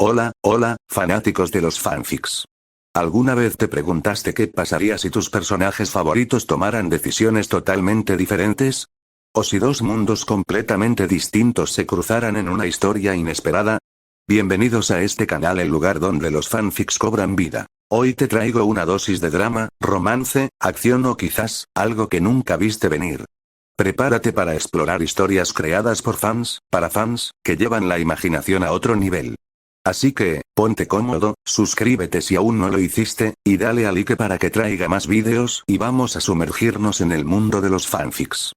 Hola, hola, fanáticos de los fanfics. ¿Alguna vez te preguntaste qué pasaría si tus personajes favoritos tomaran decisiones totalmente diferentes? ¿O si dos mundos completamente distintos se cruzaran en una historia inesperada? Bienvenidos a este canal, el lugar donde los fanfics cobran vida. Hoy te traigo una dosis de drama, romance, acción o quizás, algo que nunca viste venir. Prepárate para explorar historias creadas por fans, para fans, que llevan la imaginación a otro nivel. Así que, ponte cómodo, suscríbete si aún no lo hiciste, y dale a like para que traiga más vídeos y vamos a sumergirnos en el mundo de los fanfics.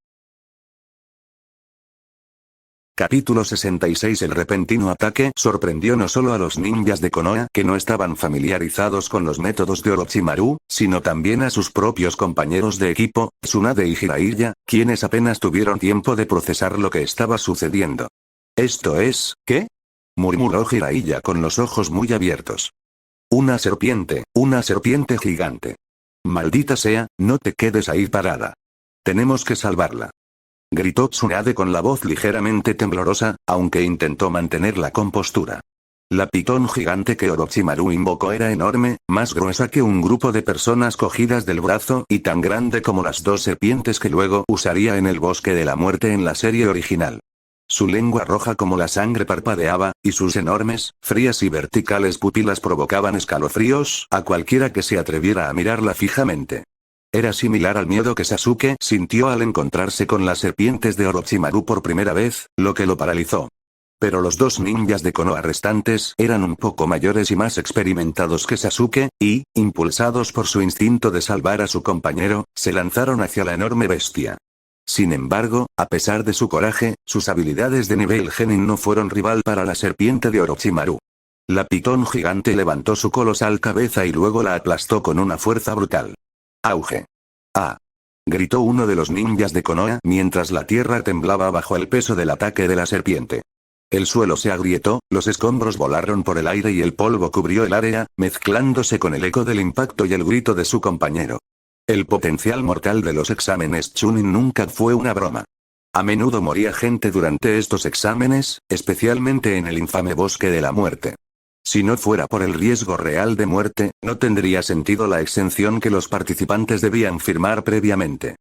Capítulo 66. El repentino ataque sorprendió no solo a los ninjas de Konoha, que no estaban familiarizados con los métodos de Orochimaru, sino también a sus propios compañeros de equipo, Tsunade y Jiraiya, quienes apenas tuvieron tiempo de procesar lo que estaba sucediendo. ¿Esto es, qué?, murmuró Jiraiya con los ojos muy abiertos. Una serpiente gigante. Maldita sea, no te quedes ahí parada. Tenemos que salvarla. Gritó Tsunade con la voz ligeramente temblorosa, aunque intentó mantener la compostura. La pitón gigante que Orochimaru invocó era enorme, más gruesa que un grupo de personas cogidas del brazo y tan grande como las dos serpientes que luego usaría en el Bosque de la Muerte en la serie original. Su lengua roja como la sangre parpadeaba, y sus enormes, frías y verticales pupilas provocaban escalofríos a cualquiera que se atreviera a mirarla fijamente. Era similar al miedo que Sasuke sintió al encontrarse con las serpientes de Orochimaru por primera vez, lo que lo paralizó. Pero los dos ninjas de Konoha restantes eran un poco mayores y más experimentados que Sasuke, y, impulsados por su instinto de salvar a su compañero, se lanzaron hacia la enorme bestia. Sin embargo, a pesar de su coraje, sus habilidades de nivel genin no fueron rival para la serpiente de Orochimaru. La pitón gigante levantó su colosal cabeza y luego la aplastó con una fuerza brutal. ¡Auge! ¡Ah! Gritó uno de los ninjas de Konoha mientras la tierra temblaba bajo el peso del ataque de la serpiente. El suelo se agrietó, los escombros volaron por el aire y el polvo cubrió el área, mezclándose con el eco del impacto y el grito de su compañero. El potencial mortal de los exámenes Chunin nunca fue una broma. A menudo moría gente durante estos exámenes, especialmente en el infame Bosque de la Muerte. Si no fuera por el riesgo real de muerte, no tendría sentido la exención que los participantes debían firmar previamente.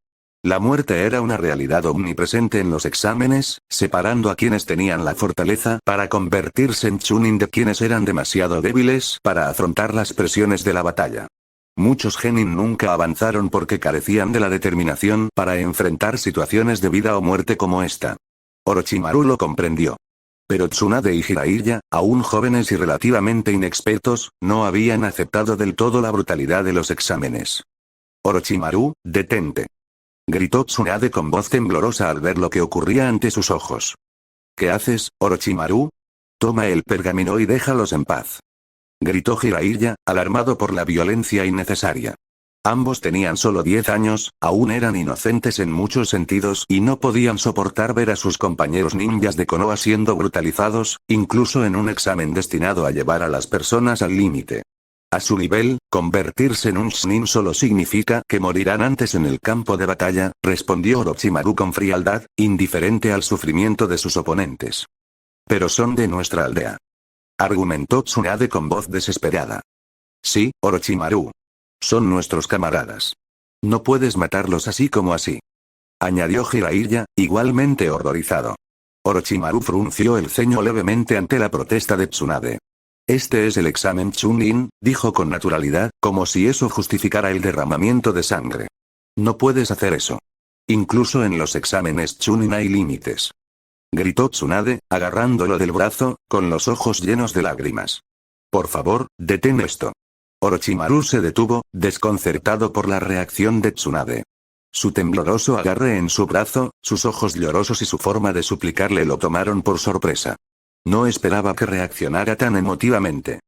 La muerte era una realidad omnipresente en los exámenes, separando a quienes tenían la fortaleza para convertirse en Chunin de quienes eran demasiado débiles para afrontar las presiones de la batalla. Muchos genin nunca avanzaron porque carecían de la determinación para enfrentar situaciones de vida o muerte como esta. Orochimaru lo comprendió. Pero Tsunade y Jiraiya, aún jóvenes y relativamente inexpertos, no habían aceptado del todo la brutalidad de los exámenes. Orochimaru, detente. Gritó Tsunade con voz temblorosa al ver lo que ocurría ante sus ojos. ¿Qué haces, Orochimaru? Toma el pergamino y déjalos en paz. Gritó Jiraiya, alarmado por la violencia innecesaria. Ambos tenían solo 10 años, aún eran inocentes en muchos sentidos y no podían soportar ver a sus compañeros ninjas de Konoha siendo brutalizados, incluso en un examen destinado a llevar a las personas al límite. A su nivel, convertirse en un Chunin solo significa que morirán antes en el campo de batalla, respondió Orochimaru con frialdad, indiferente al sufrimiento de sus oponentes. Pero son de nuestra aldea. Argumentó Tsunade con voz desesperada. Sí, Orochimaru. Son nuestros camaradas. No puedes matarlos así como así. Añadió Jiraiya, igualmente horrorizado. Orochimaru frunció el ceño levemente ante la protesta de Tsunade. Este es el examen Chunin, dijo con naturalidad, como si eso justificara el derramamiento de sangre. No puedes hacer eso. Incluso en los exámenes Chunin hay límites. Gritó Tsunade, agarrándolo del brazo, con los ojos llenos de lágrimas. Por favor, detén esto. Orochimaru se detuvo, desconcertado por la reacción de Tsunade. Su tembloroso agarre en su brazo, sus ojos llorosos y su forma de suplicarle lo tomaron por sorpresa. No esperaba que reaccionara tan emotivamente.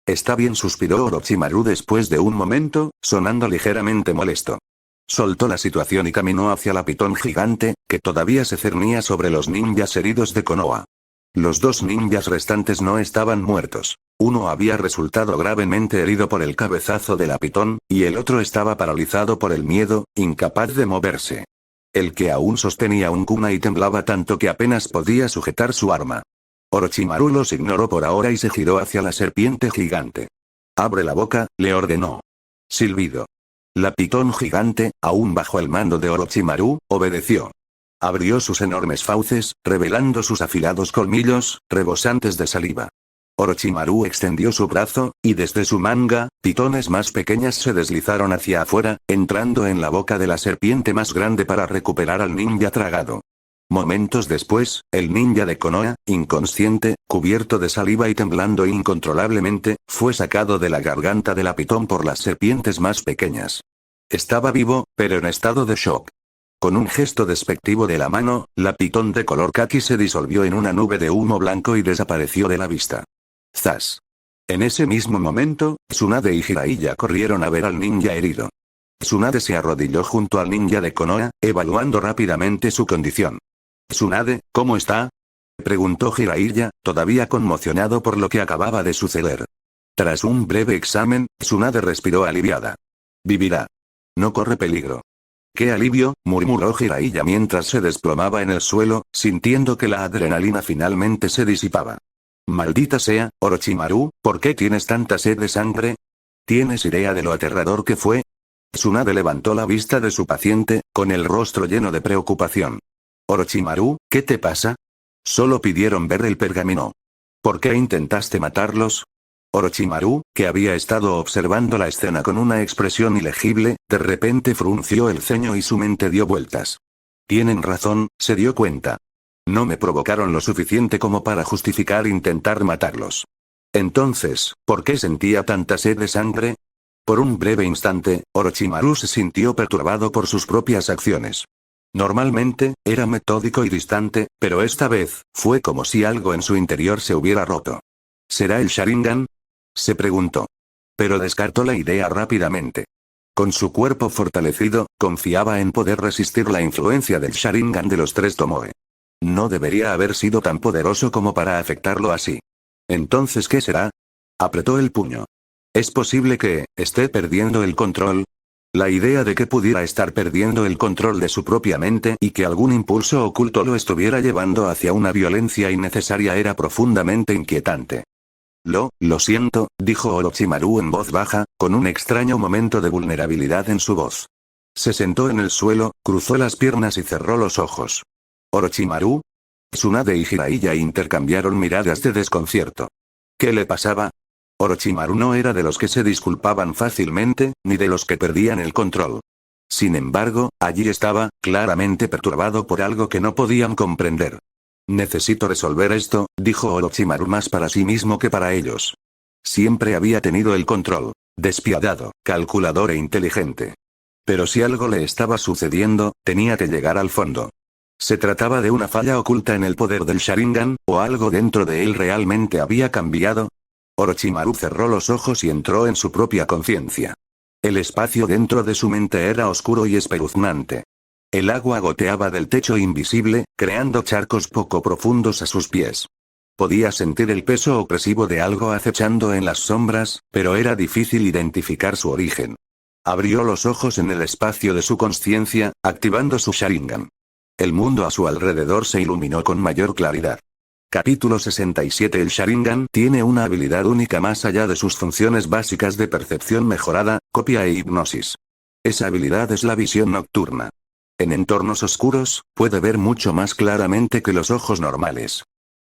Está bien, suspiró Orochimaru después de un momento, sonando ligeramente molesto. Soltó la situación y caminó hacia la pitón gigante, que todavía se cernía sobre los ninjas heridos de Konoha. Los dos ninjas restantes no estaban muertos. Uno había resultado gravemente herido por el cabezazo de la pitón, y el otro estaba paralizado por el miedo, incapaz de moverse. El que aún sostenía un kunai temblaba tanto que apenas podía sujetar su arma. Orochimaru los ignoró por ahora y se giró hacia la serpiente gigante. «Abre la boca», le ordenó. Silbido. La pitón gigante, aún bajo el mando de Orochimaru, obedeció. Abrió sus enormes fauces, revelando sus afilados colmillos, rebosantes de saliva. Orochimaru extendió su brazo, y desde su manga, pitones más pequeñas se deslizaron hacia afuera, entrando en la boca de la serpiente más grande para recuperar al ninja tragado. Momentos después, el ninja de Konoha, inconsciente, cubierto de saliva y temblando incontrolablemente, fue sacado de la garganta de la pitón por las serpientes más pequeñas. Estaba vivo, pero en estado de shock. Con un gesto despectivo de la mano, la pitón de color kaki se disolvió en una nube de humo blanco y desapareció de la vista. ¡Zas! En ese mismo momento, Tsunade y Jiraiya corrieron a ver al ninja herido. Tsunade se arrodilló junto al ninja de Konoha, evaluando rápidamente su condición. «Tsunade, ¿cómo está?», preguntó Jiraiya, todavía conmocionado por lo que acababa de suceder. Tras un breve examen, Tsunade respiró aliviada. «Vivirá. No corre peligro». «¡Qué alivio!», murmuró Jiraiya mientras se desplomaba en el suelo, sintiendo que la adrenalina finalmente se disipaba. «Maldita sea, Orochimaru, ¿por qué tienes tanta sed de sangre? ¿Tienes idea de lo aterrador que fue?». Tsunade levantó la vista de su paciente, con el rostro lleno de preocupación. «Orochimaru, ¿qué te pasa? Solo pidieron ver el pergamino. ¿Por qué intentaste matarlos?». Orochimaru, que había estado observando la escena con una expresión ilegible, de repente frunció el ceño y su mente dio vueltas. «Tienen razón», se dio cuenta. «No me provocaron lo suficiente como para justificar intentar matarlos. Entonces, ¿por qué sentía tanta sed de sangre?». Por un breve instante, Orochimaru se sintió perturbado por sus propias acciones. Normalmente, era metódico y distante, pero esta vez, fue como si algo en su interior se hubiera roto. ¿Será el Sharingan?, se preguntó. Pero descartó la idea rápidamente. Con su cuerpo fortalecido, confiaba en poder resistir la influencia del Sharingan de los tres Tomoe. No debería haber sido tan poderoso como para afectarlo así. ¿Entonces qué será? Apretó el puño. ¿Es posible que esté perdiendo el control? La idea de que pudiera estar perdiendo el control de su propia mente y que algún impulso oculto lo estuviera llevando hacia una violencia innecesaria era profundamente inquietante. Lo siento», dijo Orochimaru en voz baja, con un extraño momento de vulnerabilidad en su voz. Se sentó en el suelo, cruzó las piernas y cerró los ojos. «¿Orochimaru?». Tsunade y Jiraiya intercambiaron miradas de desconcierto. ¿Qué le pasaba? Orochimaru no era de los que se disculpaban fácilmente, ni de los que perdían el control. Sin embargo, allí estaba, claramente perturbado por algo que no podían comprender. «Necesito resolver esto», dijo Orochimaru más para sí mismo que para ellos. Siempre había tenido el control. Despiadado, calculador e inteligente. Pero si algo le estaba sucediendo, tenía que llegar al fondo. ¿Se trataba de una falla oculta en el poder del Sharingan, o algo dentro de él realmente había cambiado? Orochimaru cerró los ojos y entró en su propia conciencia. El espacio dentro de su mente era oscuro y espeluznante. El agua goteaba del techo invisible, creando charcos poco profundos a sus pies. Podía sentir el peso opresivo de algo acechando en las sombras, pero era difícil identificar su origen. Abrió los ojos en el espacio de su consciencia, activando su Sharingan. El mundo a su alrededor se iluminó con mayor claridad. Capítulo 67. El Sharingan tiene una habilidad única más allá de sus funciones básicas de percepción mejorada, copia e hipnosis. Esa habilidad es la visión nocturna. En entornos oscuros, puede ver mucho más claramente que los ojos normales.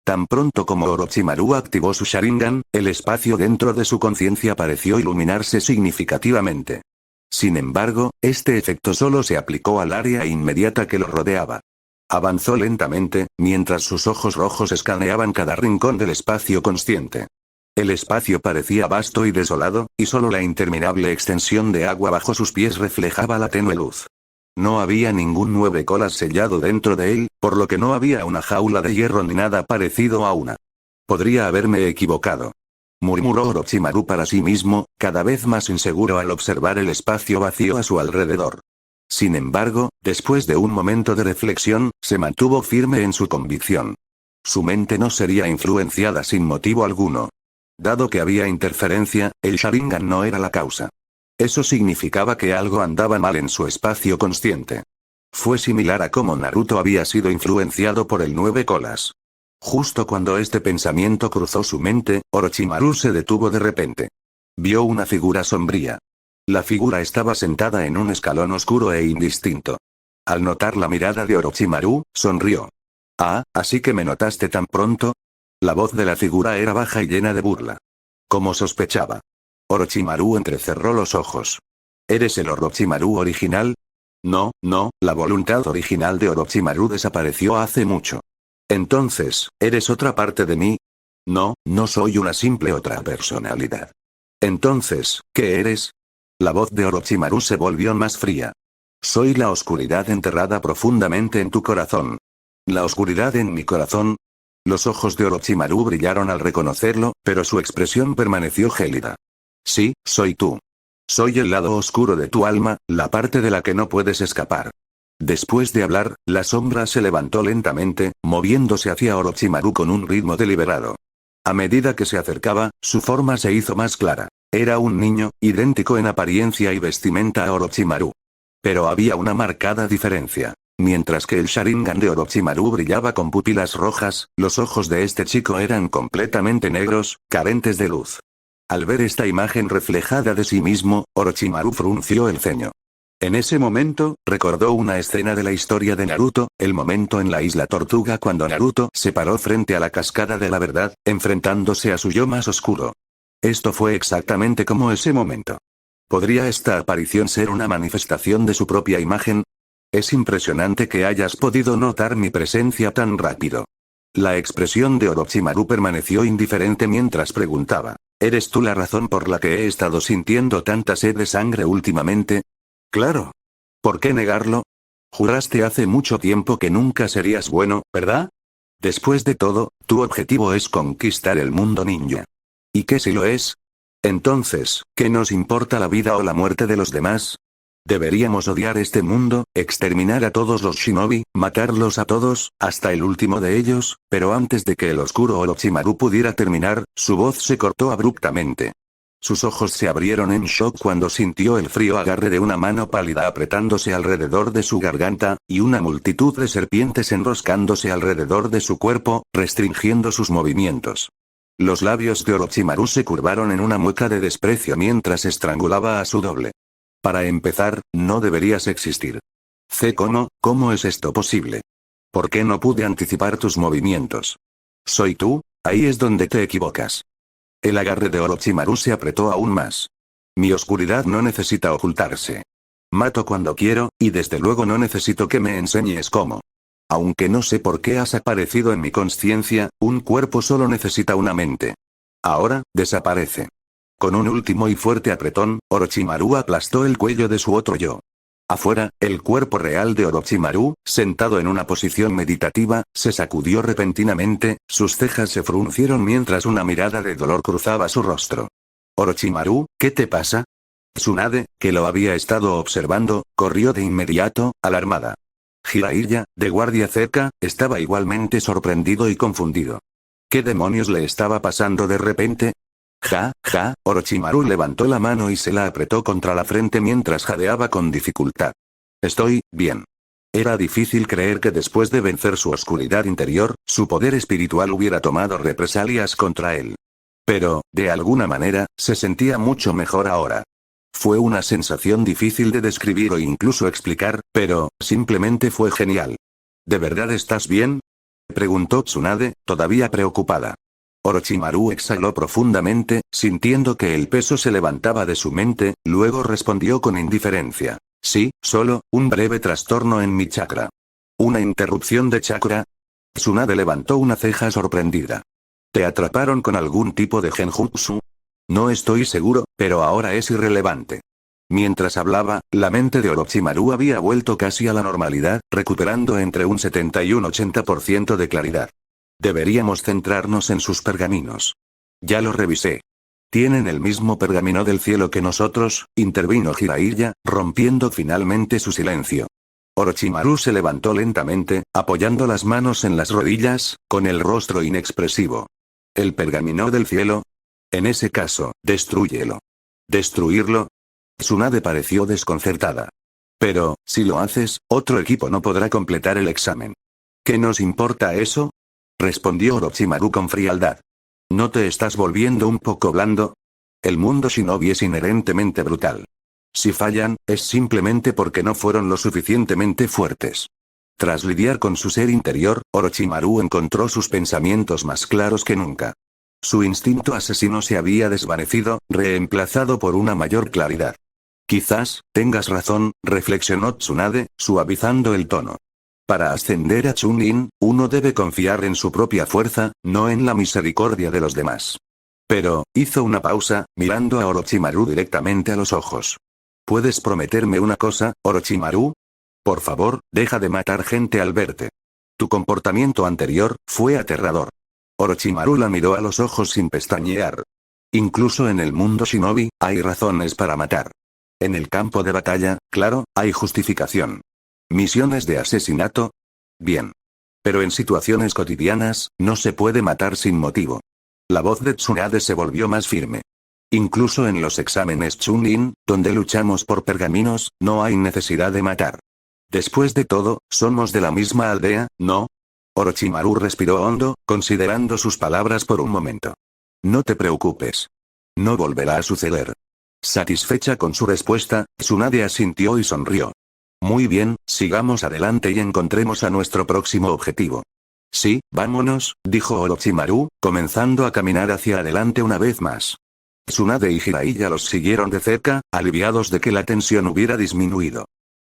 Tan pronto como Orochimaru activó su Sharingan, el espacio dentro de su conciencia pareció iluminarse significativamente. Sin embargo, este efecto solo se aplicó al área inmediata que lo rodeaba. Avanzó lentamente, mientras sus ojos rojos escaneaban cada rincón del espacio consciente. El espacio parecía vasto y desolado, y solo la interminable extensión de agua bajo sus pies reflejaba la tenue luz. No había ningún 9 colas sellado dentro de él, por lo que no había una jaula de hierro ni nada parecido a una. Podría haberme equivocado, murmuró Orochimaru para sí mismo, cada vez más inseguro al observar el espacio vacío a su alrededor. Sin embargo, después de un momento de reflexión, se mantuvo firme en su convicción. Su mente no sería influenciada sin motivo alguno. Dado que había interferencia, el Sharingan no era la causa. Eso significaba que algo andaba mal en su espacio consciente. Fue similar a cómo Naruto había sido influenciado por el 9 colas. Justo cuando este pensamiento cruzó su mente, Orochimaru se detuvo de repente. Vio una figura sombría. La figura estaba sentada en un escalón oscuro e indistinto. Al notar la mirada de Orochimaru, sonrió. Ah, ¿así que me notaste tan pronto? La voz de la figura era baja y llena de burla. Como sospechaba. Orochimaru entrecerró los ojos. ¿Eres el Orochimaru original? No, no, la voluntad original de Orochimaru desapareció hace mucho. Entonces, ¿eres otra parte de mí? No, no soy una simple otra personalidad. Entonces, ¿qué eres? La voz de Orochimaru se volvió más fría. Soy la oscuridad enterrada profundamente en tu corazón. ¿La oscuridad en mi corazón? Los ojos de Orochimaru brillaron al reconocerlo, pero su expresión permaneció gélida. Sí, soy tú. Soy el lado oscuro de tu alma, la parte de la que no puedes escapar. Después de hablar, la sombra se levantó lentamente, moviéndose hacia Orochimaru con un ritmo deliberado. A medida que se acercaba, su forma se hizo más clara. Era un niño, idéntico en apariencia y vestimenta a Orochimaru. Pero había una marcada diferencia. Mientras que el Sharingan de Orochimaru brillaba con pupilas rojas, los ojos de este chico eran completamente negros, carentes de luz. Al ver esta imagen reflejada de sí mismo, Orochimaru frunció el ceño. En ese momento, recordó una escena de la historia de Naruto, el momento en la isla Tortuga cuando Naruto se paró frente a la cascada de la verdad, enfrentándose a su yo más oscuro. Esto fue exactamente como ese momento. ¿Podría esta aparición ser una manifestación de su propia imagen? Es impresionante que hayas podido notar mi presencia tan rápido. La expresión de Orochimaru permaneció indiferente mientras preguntaba, ¿eres tú la razón por la que he estado sintiendo tanta sed de sangre últimamente? Claro. ¿Por qué negarlo? Juraste hace mucho tiempo que nunca serías bueno, ¿verdad? Después de todo, tu objetivo es conquistar el mundo ninja. ¿Y qué si lo es? Entonces, ¿qué nos importa la vida o la muerte de los demás? Deberíamos odiar este mundo, exterminar a todos los shinobi, matarlos a todos, hasta el último de ellos, pero antes de que el oscuro Orochimaru pudiera terminar, su voz se cortó abruptamente. Sus ojos se abrieron en shock cuando sintió el frío agarre de una mano pálida apretándose alrededor de su garganta, y una multitud de serpientes enroscándose alrededor de su cuerpo, restringiendo sus movimientos. Los labios de Orochimaru se curvaron en una mueca de desprecio mientras estrangulaba a su doble. Para empezar, no deberías existir. Zekono, ¿cómo es esto posible? ¿Por qué no pude anticipar tus movimientos? ¿Soy tú? Ahí es donde te equivocas. El agarre de Orochimaru se apretó aún más. Mi oscuridad no necesita ocultarse. Mato cuando quiero, y desde luego no necesito que me enseñes cómo. Aunque no sé por qué has aparecido en mi consciencia, un cuerpo solo necesita una mente. Ahora, desaparece. Con un último y fuerte apretón, Orochimaru aplastó el cuello de su otro yo. Afuera, el cuerpo real de Orochimaru, sentado en una posición meditativa, se sacudió repentinamente, sus cejas se fruncieron mientras una mirada de dolor cruzaba su rostro. Orochimaru, ¿qué te pasa? Tsunade, que lo había estado observando, corrió de inmediato, alarmada. Jiraiya, de guardia cerca, estaba igualmente sorprendido y confundido. ¿Qué demonios le estaba pasando de repente? Orochimaru levantó la mano y se la apretó contra la frente mientras jadeaba con dificultad. Estoy bien. Era difícil creer que después de vencer su oscuridad interior, su poder espiritual hubiera tomado represalias contra él. Pero, de alguna manera, se sentía mucho mejor ahora. Fue una sensación difícil de describir o incluso explicar, pero, simplemente fue genial. ¿De verdad estás bien? Preguntó Tsunade, todavía preocupada. Orochimaru exhaló profundamente, sintiendo que el peso se levantaba de su mente, luego respondió con indiferencia. Sí, solo, un breve trastorno en mi chakra. ¿Una interrupción de chakra? Tsunade levantó una ceja sorprendida. ¿Te atraparon con algún tipo de genjutsu? No estoy seguro, pero ahora es irrelevante. Mientras hablaba, la mente de Orochimaru había vuelto casi a la normalidad, recuperando entre un 70 y un 80% de claridad. Deberíamos centrarnos en sus pergaminos. Ya lo revisé. Tienen el mismo pergamino del cielo que nosotros, intervino Jiraiya, rompiendo finalmente su silencio. Orochimaru se levantó lentamente, apoyando las manos en las rodillas, con el rostro inexpresivo. ¿El pergamino del cielo? En ese caso, destrúyelo. ¿Destruirlo? Tsunade pareció desconcertada. Pero, si lo haces, otro equipo no podrá completar el examen. ¿Qué nos importa eso? respondió Orochimaru con frialdad. ¿No te estás volviendo un poco blando? El mundo shinobi es inherentemente brutal. Si fallan, es simplemente porque no fueron lo suficientemente fuertes. Tras lidiar con su ser interior, Orochimaru encontró sus pensamientos más claros que nunca. Su instinto asesino se había desvanecido, reemplazado por una mayor claridad. Quizás, tengas razón, reflexionó Tsunade, suavizando el tono. Para ascender a Chunin, uno debe confiar en su propia fuerza, no en la misericordia de los demás. Pero, hizo una pausa, mirando a Orochimaru directamente a los ojos. ¿Puedes prometerme una cosa, Orochimaru? Por favor, deja de matar gente al verte. Tu comportamiento anterior fue aterrador. Orochimaru la miró a los ojos sin pestañear. Incluso en el mundo shinobi, hay razones para matar. En el campo de batalla, claro, hay justificación. ¿Misiones de asesinato? Bien. Pero en situaciones cotidianas, no se puede matar sin motivo. La voz de Tsunade se volvió más firme. Incluso en los exámenes Chunin, donde luchamos por pergaminos, no hay necesidad de matar. Después de todo, somos de la misma aldea, ¿no? Orochimaru respiró hondo, considerando sus palabras por un momento. No te preocupes. No volverá a suceder. Satisfecha con su respuesta, Tsunade asintió y sonrió. Muy bien, sigamos adelante y encontremos a nuestro próximo objetivo. Sí, vámonos, dijo Orochimaru, comenzando a caminar hacia adelante una vez más. Tsunade y Jiraiya los siguieron de cerca, aliviados de que la tensión hubiera disminuido.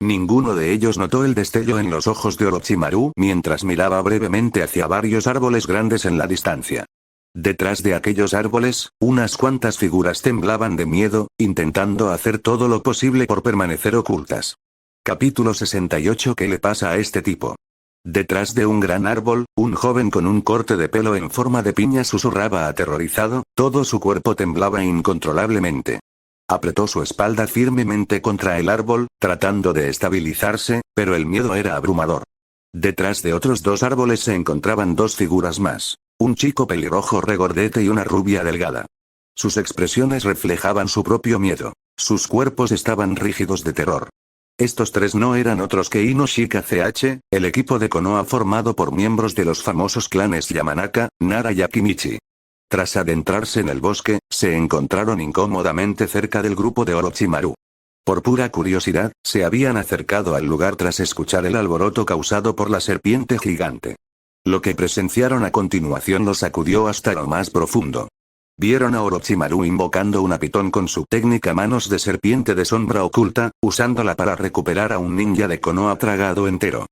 Ninguno de ellos notó el destello en los ojos de Orochimaru mientras miraba brevemente hacia varios árboles grandes en la distancia. Detrás de aquellos árboles, unas cuantas figuras temblaban de miedo, intentando hacer todo lo posible por permanecer ocultas. Capítulo 68. ¿Qué le pasa a este tipo? Detrás de un gran árbol, un joven con un corte de pelo en forma de piña susurraba aterrorizado, todo su cuerpo temblaba incontrolablemente. Apretó su espalda firmemente contra el árbol, tratando de estabilizarse, pero el miedo era abrumador. Detrás de otros dos árboles se encontraban dos figuras más. Un chico pelirrojo regordete y una rubia delgada. Sus expresiones reflejaban su propio miedo. Sus cuerpos estaban rígidos de terror. Estos tres no eran otros que Inoshika CH, el equipo de Konoha formado por miembros de los famosos clanes Yamanaka, Nara y Akimichi. Tras adentrarse en el bosque, se encontraron incómodamente cerca del grupo de Orochimaru. Por pura curiosidad, se habían acercado al lugar tras escuchar el alboroto causado por la serpiente gigante. Lo que presenciaron a continuación los sacudió hasta lo más profundo. Vieron a Orochimaru invocando una pitón con su técnica manos de serpiente de sombra oculta, usándola para recuperar a un ninja de Konoha tragado entero.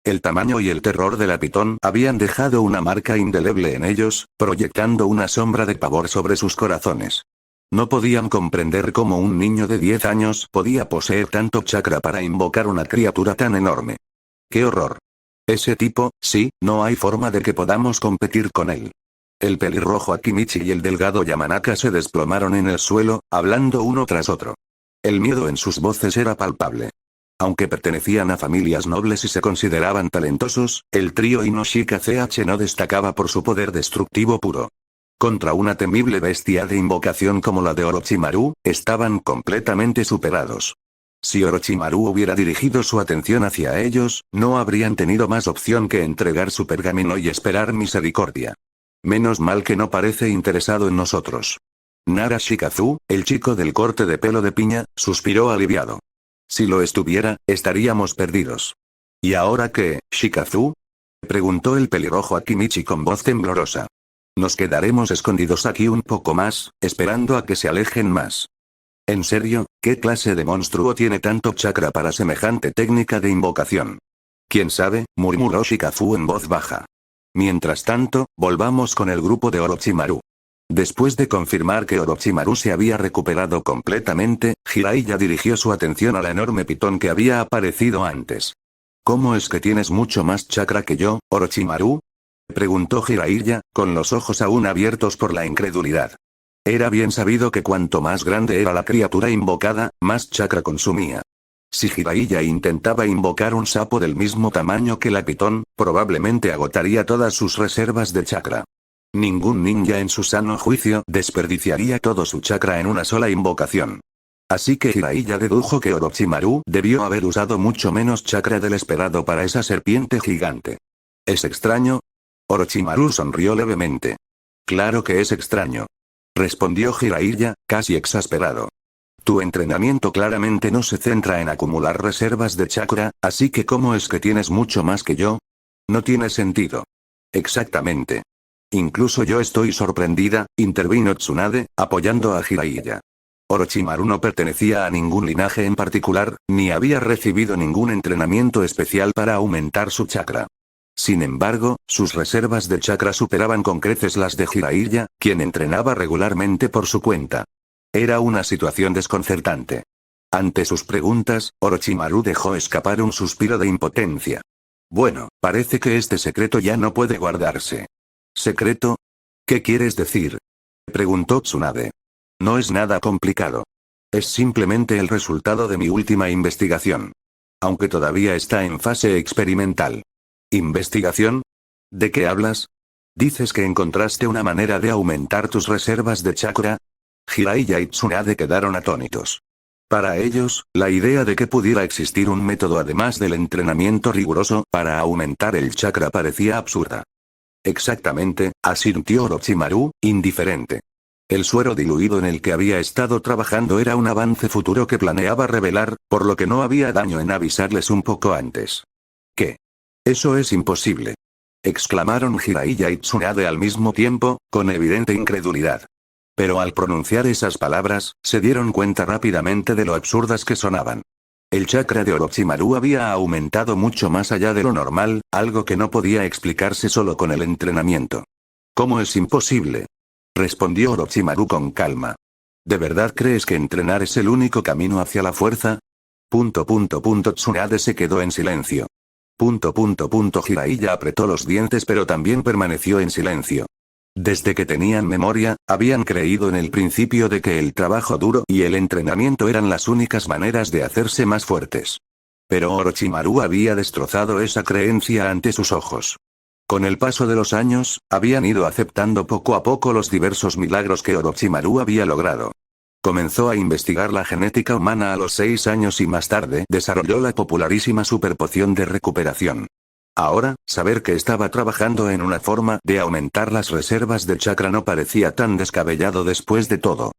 El tamaño y el terror de la pitón habían dejado una marca indeleble en ellos, proyectando una sombra de pavor sobre sus corazones. No podían comprender cómo un niño de 10 años podía poseer tanto chakra para invocar una criatura tan enorme. ¡Qué horror! Ese tipo, sí, no hay forma de que podamos competir con él. El pelirrojo Akimichi y el delgado Yamanaka se desplomaron en el suelo, hablando uno tras otro. El miedo en sus voces era palpable. Aunque pertenecían a familias nobles y se consideraban talentosos, el trío Inoshika CH no destacaba por su poder destructivo puro. Contra una temible bestia de invocación como la de Orochimaru, estaban completamente superados. Si Orochimaru hubiera dirigido su atención hacia ellos, no habrían tenido más opción que entregar su pergamino y esperar misericordia. Menos mal que no parece interesado en nosotros. Nara Shikazu, el chico del corte de pelo de piña, suspiró aliviado. Si lo estuviera, estaríamos perdidos. ¿Y ahora qué, Shikazu? Preguntó el pelirrojo Akimichi con voz temblorosa. Nos quedaremos escondidos aquí un poco más, esperando a que se alejen más. ¿En serio? ¿Qué clase de monstruo tiene tanto chakra para semejante técnica de invocación? ¿Quién sabe? Murmuró Shikazu en voz baja. Mientras tanto, volvamos con el grupo de Orochimaru. Después de confirmar que Orochimaru se había recuperado completamente, Jiraiya dirigió su atención a la enorme pitón que había aparecido antes. ¿Cómo es que tienes mucho más chakra que yo, Orochimaru? Preguntó Jiraiya, con los ojos aún abiertos por la incredulidad. Era bien sabido que cuanto más grande era la criatura invocada, más chakra consumía. Si Jiraiya intentaba invocar un sapo del mismo tamaño que la pitón, probablemente agotaría todas sus reservas de chakra. Ningún ninja en su sano juicio desperdiciaría todo su chakra en una sola invocación. Así que Jiraiya dedujo que Orochimaru debió haber usado mucho menos chakra del esperado para esa serpiente gigante. ¿Es extraño? Orochimaru sonrió levemente. Claro que es extraño. Respondió Jiraiya, casi exasperado. Tu entrenamiento claramente no se centra en acumular reservas de chakra, así que ¿cómo es que tienes mucho más que yo? No tiene sentido. Exactamente. Incluso yo estoy sorprendida, intervino Tsunade, apoyando a Jiraiya. Orochimaru no pertenecía a ningún linaje en particular, ni había recibido ningún entrenamiento especial para aumentar su chakra. Sin embargo, sus reservas de chakra superaban con creces las de Jiraiya, quien entrenaba regularmente por su cuenta. Era una situación desconcertante. Ante sus preguntas, Orochimaru dejó escapar un suspiro de impotencia. Bueno, parece que este secreto ya no puede guardarse. ¿Secreto? ¿Qué quieres decir? Preguntó Tsunade. No es nada complicado. Es simplemente el resultado de mi última investigación. Aunque todavía está en fase experimental. ¿Investigación? ¿De qué hablas? ¿Dices que encontraste una manera de aumentar tus reservas de chakra? Jiraiya y Tsunade quedaron atónitos. Para ellos, la idea de que pudiera existir un método además del entrenamiento riguroso para aumentar el chakra parecía absurda. Exactamente, asintió Orochimaru, indiferente. El suero diluido en el que había estado trabajando era un avance futuro que planeaba revelar, por lo que no había daño en avisarles un poco antes. ¿Qué? Eso es imposible. Exclamaron Jiraiya y Tsunade al mismo tiempo, con evidente incredulidad. Pero al pronunciar esas palabras, se dieron cuenta rápidamente de lo absurdas que sonaban. El chakra de Orochimaru había aumentado mucho más allá de lo normal, algo que no podía explicarse solo con el entrenamiento. ¿Cómo es imposible? Respondió Orochimaru con calma. ¿De verdad crees que entrenar es el único camino hacia la fuerza? Tsunade se quedó en silencio. Jiraiya apretó los dientes pero también permaneció en silencio. Desde que tenían memoria, habían creído en el principio de que el trabajo duro y el entrenamiento eran las únicas maneras de hacerse más fuertes. Pero Orochimaru había destrozado esa creencia ante sus ojos. Con el paso de los años, habían ido aceptando poco a poco los diversos milagros que Orochimaru había logrado. Comenzó a investigar la genética humana a los 6 años y más tarde desarrolló la popularísima superpoción de recuperación. Ahora, saber que estaba trabajando en una forma de aumentar las reservas de chakra no parecía tan descabellado después de todo.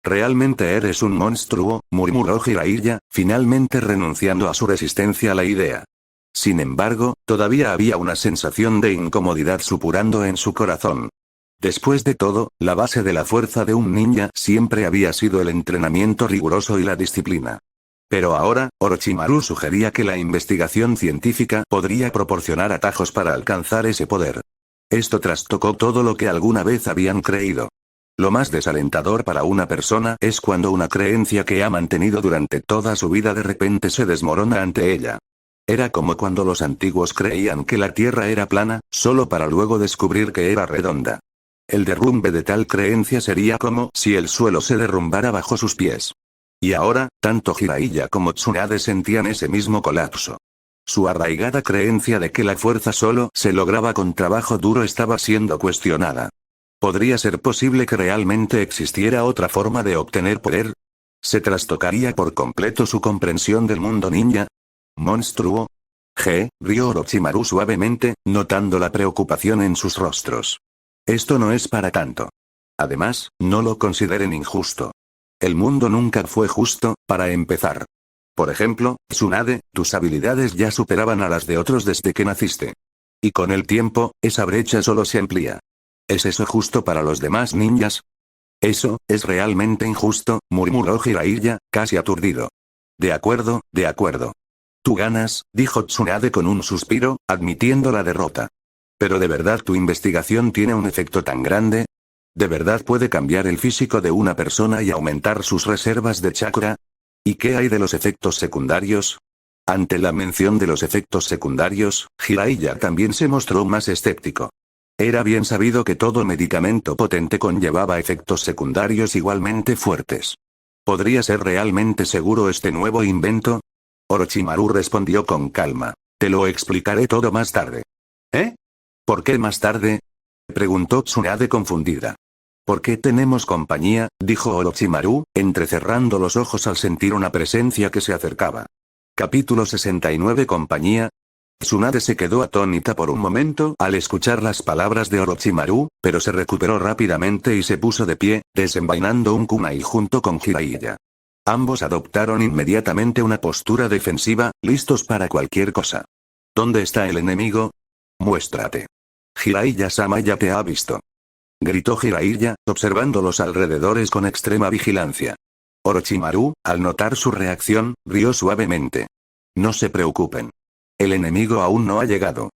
Realmente eres un monstruo, murmuró Jiraiya, finalmente renunciando a su resistencia a la idea. Sin embargo, todavía había una sensación de incomodidad supurando en su corazón. Después de todo, la base de la fuerza de un ninja siempre había sido el entrenamiento riguroso y la disciplina. Pero ahora, Orochimaru sugería que la investigación científica podría proporcionar atajos para alcanzar ese poder. Esto trastocó todo lo que alguna vez habían creído. Lo más desalentador para una persona es cuando una creencia que ha mantenido durante toda su vida de repente se desmorona ante ella. Era como cuando los antiguos creían que la Tierra era plana, solo para luego descubrir que era redonda. El derrumbe de tal creencia sería como si el suelo se derrumbara bajo sus pies. Y ahora, tanto Jiraiya como Tsunade sentían ese mismo colapso. Su arraigada creencia de que la fuerza solo se lograba con trabajo duro estaba siendo cuestionada. ¿Podría ser posible que realmente existiera otra forma de obtener poder? ¿Se trastocaría por completo su comprensión del mundo ninja? ¿Monstruo? Rió Orochimaru suavemente, notando la preocupación en sus rostros. Esto no es para tanto. Además, no lo consideren injusto. El mundo nunca fue justo, para empezar. Por ejemplo, Tsunade, tus habilidades ya superaban a las de otros desde que naciste. Y con el tiempo, esa brecha solo se amplía. ¿Es eso justo para los demás ninjas? Eso, es realmente injusto, murmuró Jiraiya, casi aturdido. De acuerdo, de acuerdo. Tú ganas, dijo Tsunade con un suspiro, admitiendo la derrota. Pero ¿de verdad tu investigación tiene un efecto tan grande? ¿De verdad puede cambiar el físico de una persona y aumentar sus reservas de chakra? ¿Y qué hay de los efectos secundarios? Ante la mención de los efectos secundarios, Jiraiya también se mostró más escéptico. Era bien sabido que todo medicamento potente conllevaba efectos secundarios igualmente fuertes. ¿Podría ser realmente seguro este nuevo invento? Orochimaru respondió con calma. Te lo explicaré todo más tarde. ¿Eh? ¿Por qué más tarde? Preguntó Tsunade confundida. ¿Por qué tenemos compañía? Dijo Orochimaru, entrecerrando los ojos al sentir una presencia que se acercaba. Capítulo 69 Compañía. Tsunade se quedó atónita por un momento al escuchar las palabras de Orochimaru, pero se recuperó rápidamente y se puso de pie, desenvainando un kunai junto con Jiraiya. Ambos adoptaron inmediatamente una postura defensiva, listos para cualquier cosa. ¿Dónde está el enemigo? Muéstrate. Jiraiya-sama ya te ha visto. Gritó Jiraiya, observando los alrededores con extrema vigilancia. Orochimaru, al notar su reacción, rió suavemente. No se preocupen. El enemigo aún no ha llegado.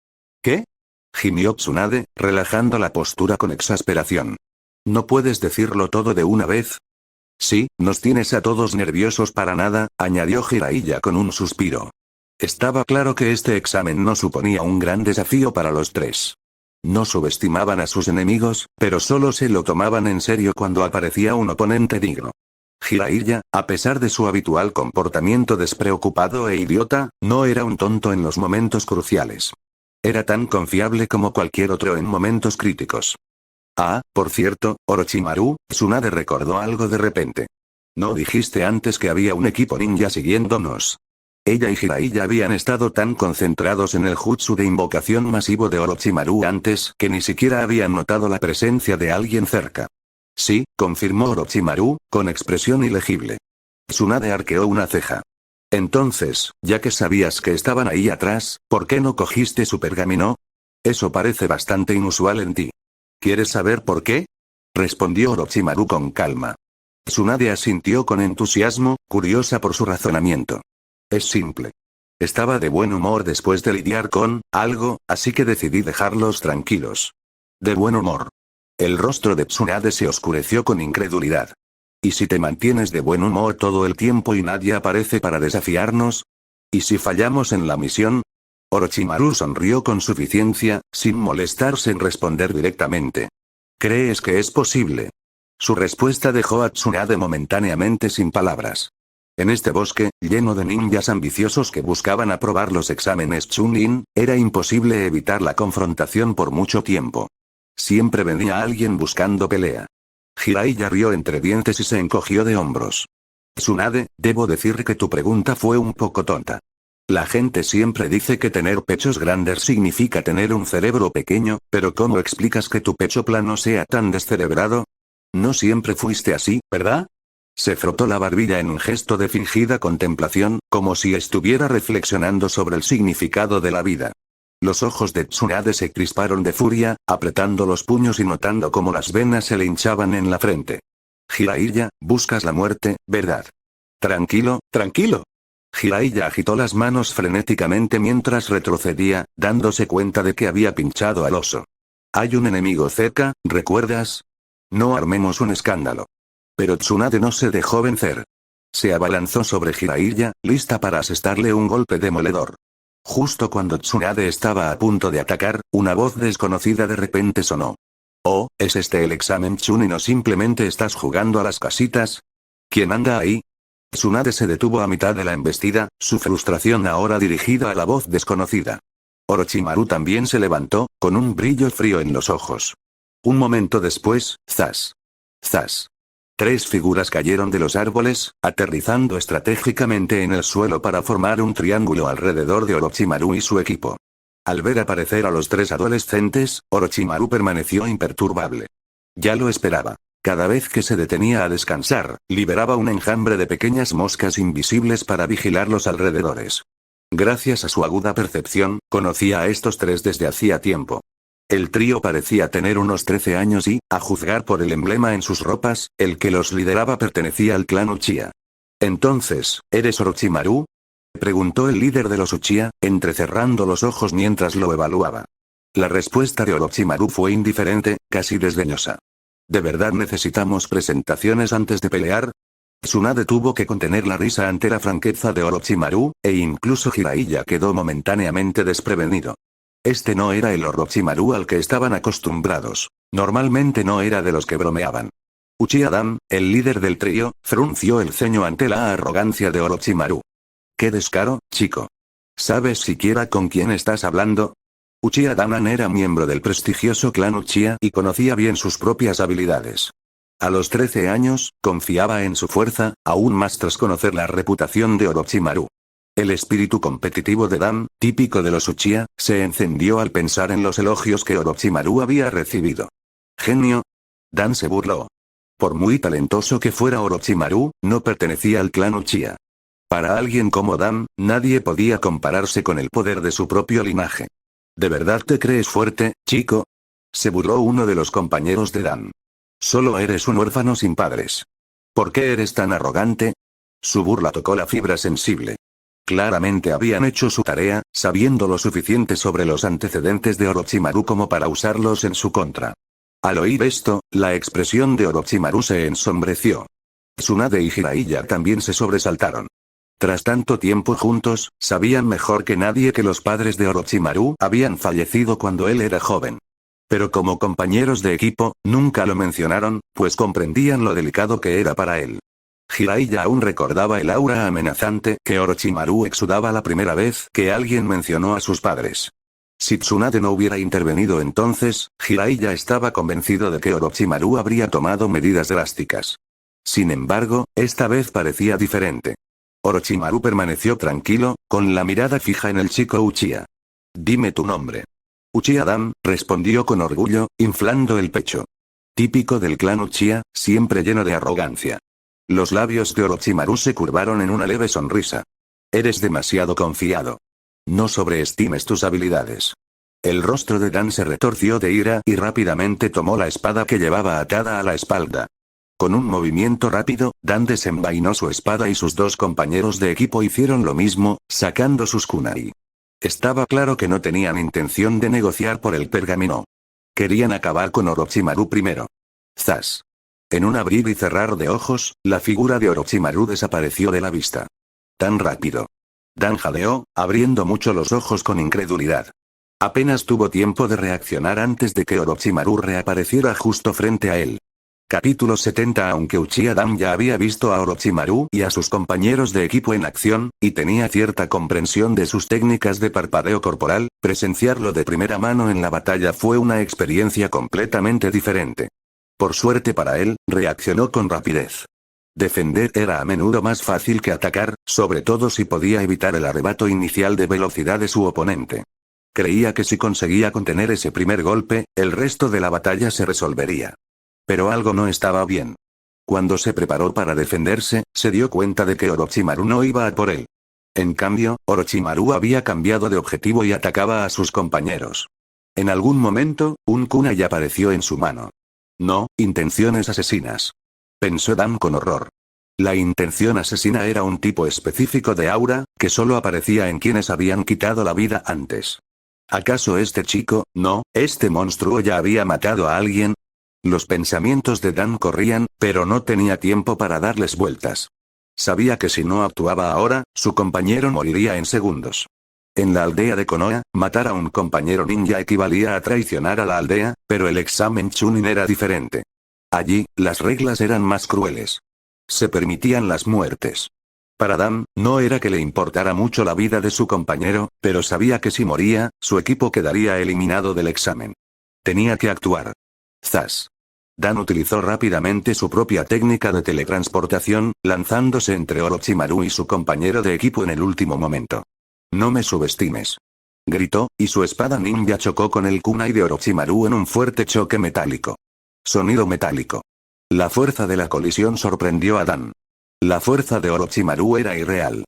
¿Qué? Gimió Tsunade, relajando la postura con exasperación. ¿No puedes decirlo todo de una vez? Sí, nos tienes a todos nerviosos para nada, añadió Jiraiya con un suspiro. Estaba claro que este examen no suponía un gran desafío para los tres. No subestimaban a sus enemigos, pero solo se lo tomaban en serio cuando aparecía un oponente digno. Jiraiya, a pesar de su habitual comportamiento despreocupado e idiota, no era un tonto en los momentos cruciales. Era tan confiable como cualquier otro en momentos críticos. Ah, por cierto, Orochimaru, Tsunade recordó algo de repente. ¿No dijiste antes que había un equipo ninja siguiéndonos? Ella y Jiraiya habían estado tan concentrados en el jutsu de invocación masivo de Orochimaru antes que ni siquiera habían notado la presencia de alguien cerca. Sí, confirmó Orochimaru, con expresión ilegible. Tsunade arqueó una ceja. Entonces, ya que sabías que estaban ahí atrás, ¿por qué no cogiste su pergamino? Eso parece bastante inusual en ti. ¿Quieres saber por qué? Respondió Orochimaru con calma. Tsunade asintió con entusiasmo, curiosa por su razonamiento. Es simple. Estaba de buen humor después de lidiar con algo, así que decidí dejarlos tranquilos. De buen humor. El rostro de Tsunade se oscureció con incredulidad. ¿Y si te mantienes de buen humor todo el tiempo y nadie aparece para desafiarnos? ¿Y si fallamos en la misión? Orochimaru sonrió con suficiencia, sin molestarse en responder directamente. ¿Crees que es posible? Su respuesta dejó a Tsunade momentáneamente sin palabras. En este bosque, lleno de ninjas ambiciosos que buscaban aprobar los exámenes Chunin, era imposible evitar la confrontación por mucho tiempo. Siempre venía alguien buscando pelea. Jiraiya rió entre dientes y se encogió de hombros. Tsunade, debo decir que tu pregunta fue un poco tonta. La gente siempre dice que tener pechos grandes significa tener un cerebro pequeño, pero ¿cómo explicas que tu pecho plano sea tan descerebrado? No siempre fuiste así, ¿verdad? Se frotó la barbilla en un gesto de fingida contemplación, como si estuviera reflexionando sobre el significado de la vida. Los ojos de Tsunade se crisparon de furia, apretando los puños y notando cómo las venas se le hinchaban en la frente. Jiraiya, buscas la muerte, ¿verdad? Tranquilo, tranquilo. Jiraiya agitó las manos frenéticamente mientras retrocedía, dándose cuenta de que había pinchado al oso. Hay un enemigo cerca, ¿recuerdas? No armemos un escándalo. Pero Tsunade no se dejó vencer. Se abalanzó sobre Jiraiya, lista para asestarle un golpe demoledor. Justo cuando Tsunade estaba a punto de atacar, una voz desconocida de repente sonó. Oh, ¿es este el examen Chunin o simplemente estás jugando a las casitas? ¿Quién anda ahí? Tsunade se detuvo a mitad de la embestida, su frustración ahora dirigida a la voz desconocida. Orochimaru también se levantó, con un brillo frío en los ojos. Un momento después, zas. Zas. 3 figuras cayeron de los árboles, aterrizando estratégicamente en el suelo para formar un triángulo alrededor de Orochimaru y su equipo. Al ver aparecer a los 3 adolescentes, Orochimaru permaneció imperturbable. Ya lo esperaba. Cada vez que se detenía a descansar, liberaba un enjambre de pequeñas moscas invisibles para vigilar los alrededores. Gracias a su aguda percepción, conocía a estos 3 desde hacía tiempo. El trío parecía tener unos 13 años y, a juzgar por el emblema en sus ropas, el que los lideraba pertenecía al clan Uchiha. Entonces, ¿eres Orochimaru? Preguntó el líder de los Uchiha, entrecerrando los ojos mientras lo evaluaba. La respuesta de Orochimaru fue indiferente, casi desdeñosa. ¿De verdad necesitamos presentaciones antes de pelear? Tsunade tuvo que contener la risa ante la franqueza de Orochimaru, e incluso Jiraiya quedó momentáneamente desprevenido. Este no era el Orochimaru al que estaban acostumbrados. Normalmente no era de los que bromeaban. Uchiha Dan, el líder del trío, frunció el ceño ante la arrogancia de Orochimaru. ¡Qué descaro, chico! ¿Sabes siquiera con quién estás hablando? Uchiha Danan era miembro del prestigioso clan Uchiha y conocía bien sus propias habilidades. A los 13 años, confiaba en su fuerza, aún más tras conocer la reputación de Orochimaru. El espíritu competitivo de Dan, típico de los Uchiha, se encendió al pensar en los elogios que Orochimaru había recibido. ¿Genio? Dan se burló. Por muy talentoso que fuera Orochimaru, no pertenecía al clan Uchiha. Para alguien como Dan, nadie podía compararse con el poder de su propio linaje. ¿De verdad te crees fuerte, chico? Se burló uno de los compañeros de Dan. Solo eres un huérfano sin padres. ¿Por qué eres tan arrogante? Su burla tocó la fibra sensible. Claramente habían hecho su tarea, sabiendo lo suficiente sobre los antecedentes de Orochimaru como para usarlos en su contra. Al oír esto, la expresión de Orochimaru se ensombreció. Tsunade y Jiraiya también se sobresaltaron. Tras tanto tiempo juntos, sabían mejor que nadie que los padres de Orochimaru habían fallecido cuando él era joven. Pero como compañeros de equipo, nunca lo mencionaron, pues comprendían lo delicado que era para él. Jiraiya aún recordaba el aura amenazante que Orochimaru exudaba la primera vez que alguien mencionó a sus padres. Si Tsunade no hubiera intervenido entonces, Jiraiya estaba convencido de que Orochimaru habría tomado medidas drásticas. Sin embargo, esta vez parecía diferente. Orochimaru permaneció tranquilo, con la mirada fija en el chico Uchiha. «Dime tu nombre». Uchiha Dan, respondió con orgullo, inflando el pecho. Típico del clan Uchiha, siempre lleno de arrogancia. Los labios de Orochimaru se curvaron en una leve sonrisa. Eres demasiado confiado. No sobreestimes tus habilidades. El rostro de Dan se retorció de ira y rápidamente tomó la espada que llevaba atada a la espalda. Con un movimiento rápido, Dan desenvainó su espada y sus dos compañeros de equipo hicieron lo mismo, sacando sus kunai. Estaba claro que no tenían intención de negociar por el pergamino. Querían acabar con Orochimaru primero. ¡Zas! En un abrir y cerrar de ojos, la figura de Orochimaru desapareció de la vista. Tan rápido. Dan jadeó, abriendo mucho los ojos con incredulidad. Apenas tuvo tiempo de reaccionar antes de que Orochimaru reapareciera justo frente a él. Capítulo 70. Aunque Uchiha Dan ya había visto a Orochimaru y a sus compañeros de equipo en acción, y tenía cierta comprensión de sus técnicas de parpadeo corporal, presenciarlo de primera mano en la batalla fue una experiencia completamente diferente. Por suerte para él, reaccionó con rapidez. Defender era a menudo más fácil que atacar, sobre todo si podía evitar el arrebato inicial de velocidad de su oponente. Creía que si conseguía contener ese primer golpe, el resto de la batalla se resolvería. Pero algo no estaba bien. Cuando se preparó para defenderse, se dio cuenta de que Orochimaru no iba a por él. En cambio, Orochimaru había cambiado de objetivo y atacaba a sus compañeros. En algún momento, un kunai apareció en su mano. No, intenciones asesinas. Pensó Dan con horror. La intención asesina era un tipo específico de aura, que solo aparecía en quienes habían quitado la vida antes. ¿Acaso este chico, no, este monstruo ya había matado a alguien? Los pensamientos de Dan corrían, pero no tenía tiempo para darles vueltas. Sabía que si no actuaba ahora, su compañero moriría en segundos. En la aldea de Konoha, matar a un compañero ninja equivalía a traicionar a la aldea, pero el examen Chunin era diferente. Allí, las reglas eran más crueles. Se permitían las muertes. Para Dan, no era que le importara mucho la vida de su compañero, pero sabía que si moría, su equipo quedaría eliminado del examen. Tenía que actuar. ¡Zas! Dan utilizó rápidamente su propia técnica de teletransportación, lanzándose entre Orochimaru y su compañero de equipo en el último momento. «No me subestimes», gritó, y su espada ninja chocó con el kunai de Orochimaru en un fuerte choque metálico. Sonido metálico. La fuerza de la colisión sorprendió a Dan. La fuerza de Orochimaru era irreal.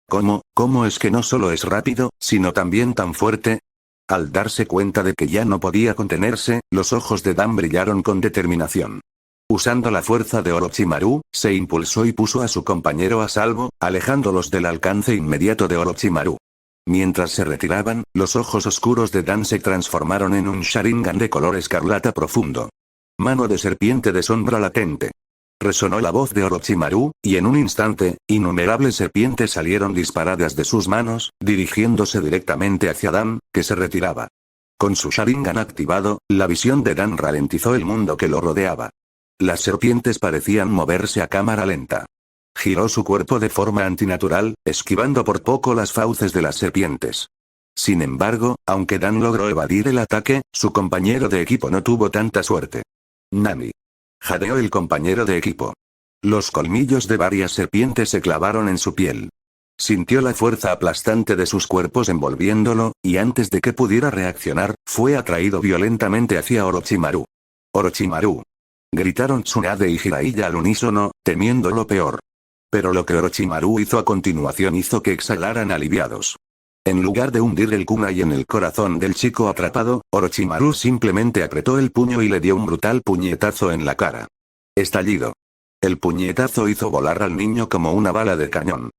¿Cómo es que no solo es rápido, sino también tan fuerte? Al darse cuenta de que ya no podía contenerse, los ojos de Dan brillaron con determinación. Usando la fuerza de Orochimaru, se impulsó y puso a su compañero a salvo, alejándolos del alcance inmediato de Orochimaru. Mientras se retiraban, los ojos oscuros de Dan se transformaron en un Sharingan de color escarlata profundo. Mano de serpiente de sombra latente. Resonó la voz de Orochimaru, y en un instante, innumerables serpientes salieron disparadas de sus manos, dirigiéndose directamente hacia Dan, que se retiraba. Con su Sharingan activado, la visión de Dan ralentizó el mundo que lo rodeaba. Las serpientes parecían moverse a cámara lenta. Giró su cuerpo de forma antinatural, esquivando por poco las fauces de las serpientes. Sin embargo, aunque Dan logró evadir el ataque, su compañero de equipo no tuvo tanta suerte. «Nani», jadeó el compañero de equipo. Los colmillos de varias serpientes se clavaron en su piel. Sintió la fuerza aplastante de sus cuerpos envolviéndolo, y antes de que pudiera reaccionar, fue atraído violentamente hacia Orochimaru. ¡Orochimaru! Gritaron Tsunade y Jiraiya al unísono, temiendo lo peor. Pero lo que Orochimaru hizo a continuación hizo que exhalaran aliviados. En lugar de hundir el kunai en el corazón del chico atrapado, Orochimaru simplemente apretó el puño y le dio un brutal puñetazo en la cara. Estallido. El puñetazo hizo volar al niño como una bala de cañón.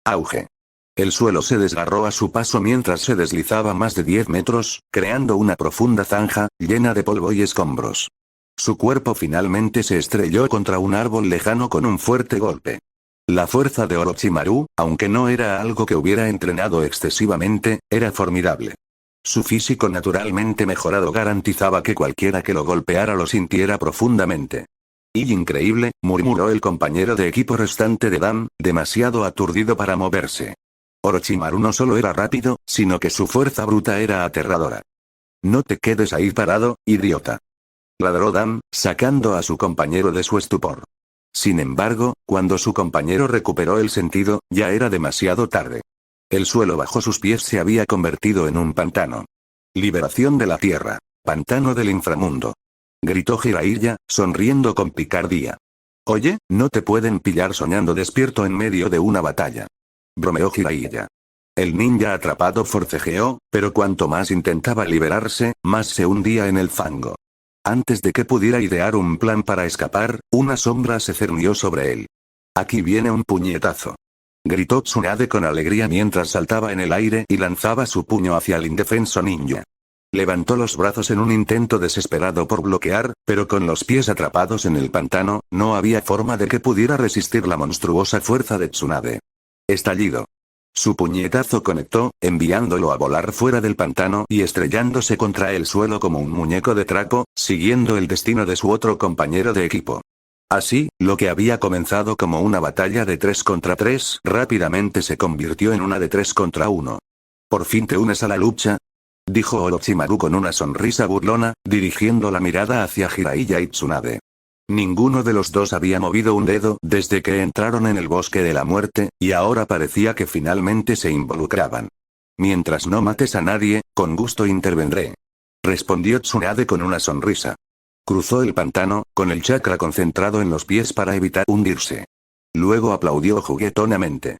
Auge. El suelo se desgarró a su paso mientras se deslizaba más de 10 metros, creando una profunda zanja, llena de polvo y escombros. Su cuerpo finalmente se estrelló contra un árbol lejano con un fuerte golpe. La fuerza de Orochimaru, aunque no era algo que hubiera entrenado excesivamente, era formidable. Su físico naturalmente mejorado garantizaba que cualquiera que lo golpeara lo sintiera profundamente. Y increíble, murmuró el compañero de equipo restante de Dan, demasiado aturdido para moverse. Orochimaru no solo era rápido, sino que su fuerza bruta era aterradora. No te quedes ahí parado, idiota. Ladró Dan, sacando a su compañero de su estupor. Sin embargo, cuando su compañero recuperó el sentido, ya era demasiado tarde. El suelo bajo sus pies se había convertido en un pantano. Liberación de la tierra. Pantano del inframundo. Gritó Jiraiya, sonriendo con picardía. Oye, no te pueden pillar soñando despierto en medio de una batalla. Bromeó Jiraiya. El ninja atrapado forcejeó, pero cuanto más intentaba liberarse, más se hundía en el fango. Antes de que pudiera idear un plan para escapar, una sombra se cernió sobre él. Aquí viene un puñetazo. Gritó Tsunade con alegría mientras saltaba en el aire y lanzaba su puño hacia el indefenso ninja. Levantó los brazos en un intento desesperado por bloquear, pero con los pies atrapados en el pantano, no había forma de que pudiera resistir la monstruosa fuerza de Tsunade. Estallido. Su puñetazo conectó, enviándolo a volar fuera del pantano y estrellándose contra el suelo como un muñeco de trapo, siguiendo el destino de su otro compañero de equipo. Así, lo que había comenzado como una batalla de 3 contra 3 rápidamente se convirtió en una de 3 contra 1. ¿Por fin te unes a la lucha?, dijo Orochimaru con una sonrisa burlona, dirigiendo la mirada hacia Jiraiya y Tsunade. Ninguno de los dos había movido un dedo desde que entraron en el bosque de la muerte, y ahora parecía que finalmente se involucraban. Mientras no mates a nadie, con gusto intervendré. Respondió Tsunade con una sonrisa. Cruzó el pantano, con el chakra concentrado en los pies para evitar hundirse. Luego aplaudió juguetonamente.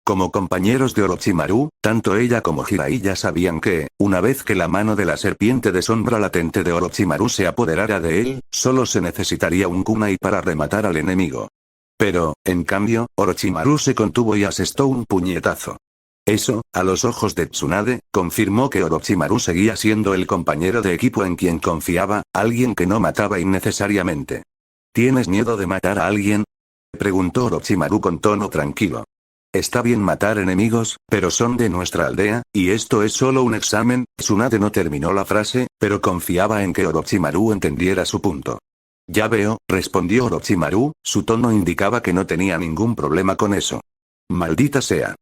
Como compañeros de Orochimaru, tanto ella como Jiraiya sabían que, una vez que la mano de la serpiente de sombra latente de Orochimaru se apoderara de él, solo se necesitaría un kunai para rematar al enemigo. Pero, en cambio, Orochimaru se contuvo y asestó un puñetazo. Eso, a los ojos de Tsunade, confirmó que Orochimaru seguía siendo el compañero de equipo en quien confiaba, alguien que no mataba innecesariamente. ¿Tienes miedo de matar a alguien?, preguntó Orochimaru con tono tranquilo. Está bien matar enemigos, pero son de nuestra aldea, y esto es solo un examen. Tsunade no terminó la frase, pero confiaba en que Orochimaru entendiera su punto. Ya veo, respondió Orochimaru, su tono indicaba que no tenía ningún problema con eso. Maldita sea.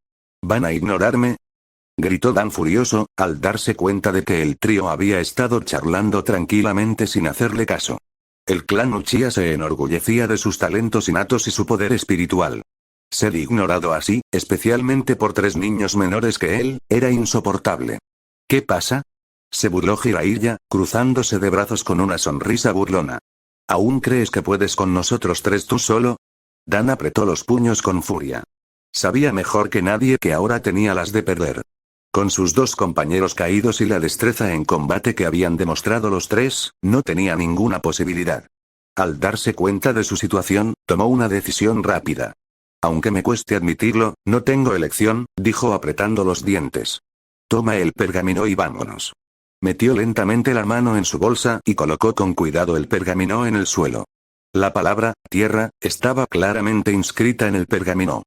¿Van a ignorarme?, gritó Dan furioso, al darse cuenta de que el trío había estado charlando tranquilamente sin hacerle caso. El clan Uchiha se enorgullecía de sus talentos innatos y su poder espiritual. Ser ignorado así, especialmente por 3 niños menores que él, era insoportable. ¿Qué pasa?, se burló Jiraiya, cruzándose de brazos con una sonrisa burlona. ¿Aún crees que puedes con nosotros 3 tú solo? Dan apretó los puños con furia. Sabía mejor que nadie que ahora tenía las de perder. Con sus 2 compañeros caídos y la destreza en combate que habían demostrado los 3, no tenía ninguna posibilidad. Al darse cuenta de su situación, tomó una decisión rápida. Aunque me cueste admitirlo, no tengo elección, dijo apretando los dientes. Toma el pergamino y vámonos. Metió lentamente la mano en su bolsa y colocó con cuidado el pergamino en el suelo. La palabra, tierra, estaba claramente inscrita en el pergamino.